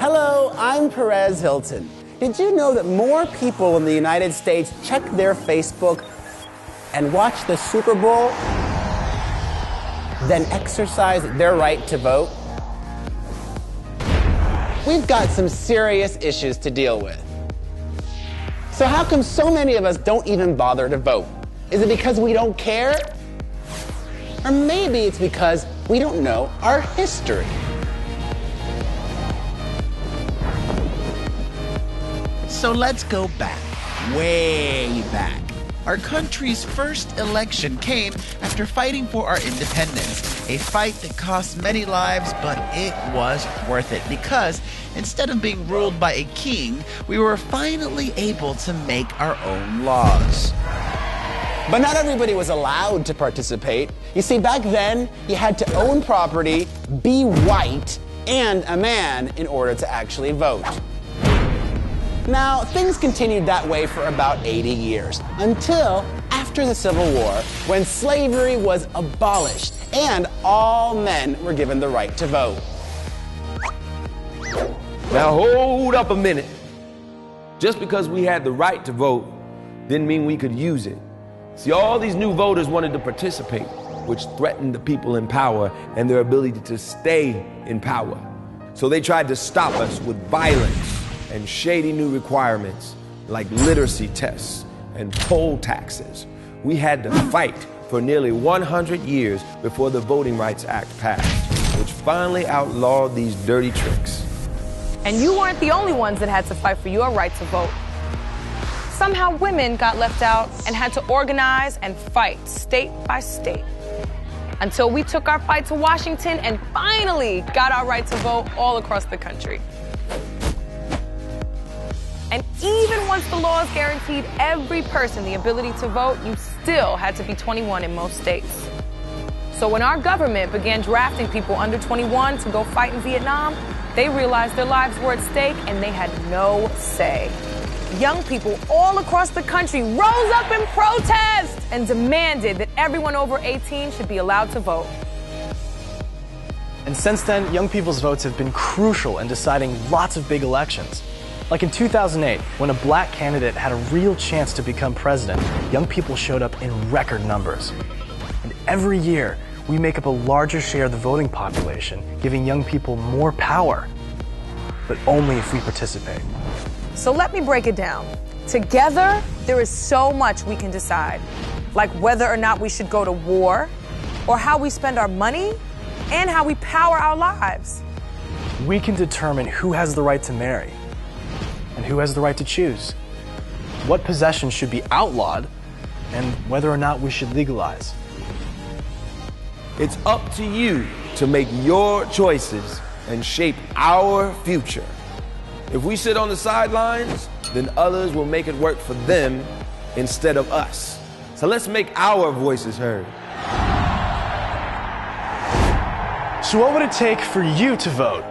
Hello, I'm Perez Hilton. Did you know that more people in the United States check their Facebook and watch the Super Bowl than exercise their right to vote? We've got some serious issues to deal with. So how come so many of us don't even bother to vote? Is it because we don't care? Or maybe it's because we don't know our history. So let's go back, way back. Our country's first election came after fighting for our independence, a fight that cost many lives, but it was worth it because instead of being ruled by a king, we were finally able to make our own laws. But not everybody was allowed to participate. You see, back then, you had to own property, be white, and a man in order to actually vote. Now, things continued that way for about 80 years, until after the Civil War, when slavery was abolished and all men were given the right to vote. Now hold up a minute. Just because we had the right to vote didn't mean we could use it. See, all these new voters wanted to participate, which threatened the people in power and their ability to stay in power. So they tried to stop us with violence and shady new requirements like literacy tests and poll taxes. We had to fight for nearly 100 years before the Voting Rights Act passed, which finally outlawed these dirty tricks. And you weren't the only ones that had to fight for your right to vote. Somehow women got left out and had to organize and fight state by state, until we took our fight to Washington and finally got our right to vote all across the country. And even once the laws guaranteed every person the ability to vote, you still had to be 21 in most states. So when our government began drafting people under 21 to go fight in Vietnam, they realized their lives were at stake and they had no say. Young people all across the country rose up in protest and demanded that everyone over 18 should be allowed to vote. And since then, young people's votes have been crucial in deciding lots of big elections. Like in 2008, when a black candidate had a real chance to become president, young people showed up in record numbers. And every year, we make up a larger share of the voting population, giving young people more power, but only if we participate. So let me break it down. Together, there is so much we can decide, like whether or not we should go to war, or how we spend our money, and how we power our lives. We can determine who has the right to marry, and who has the right to choose, what possessions should be outlawed, and whether or not we should legalize. It's up to you to make your choices and shape our future. If we sit on the sidelines, then others will make it work for them instead of us. So let's make our voices heard. So what would it take for you to vote?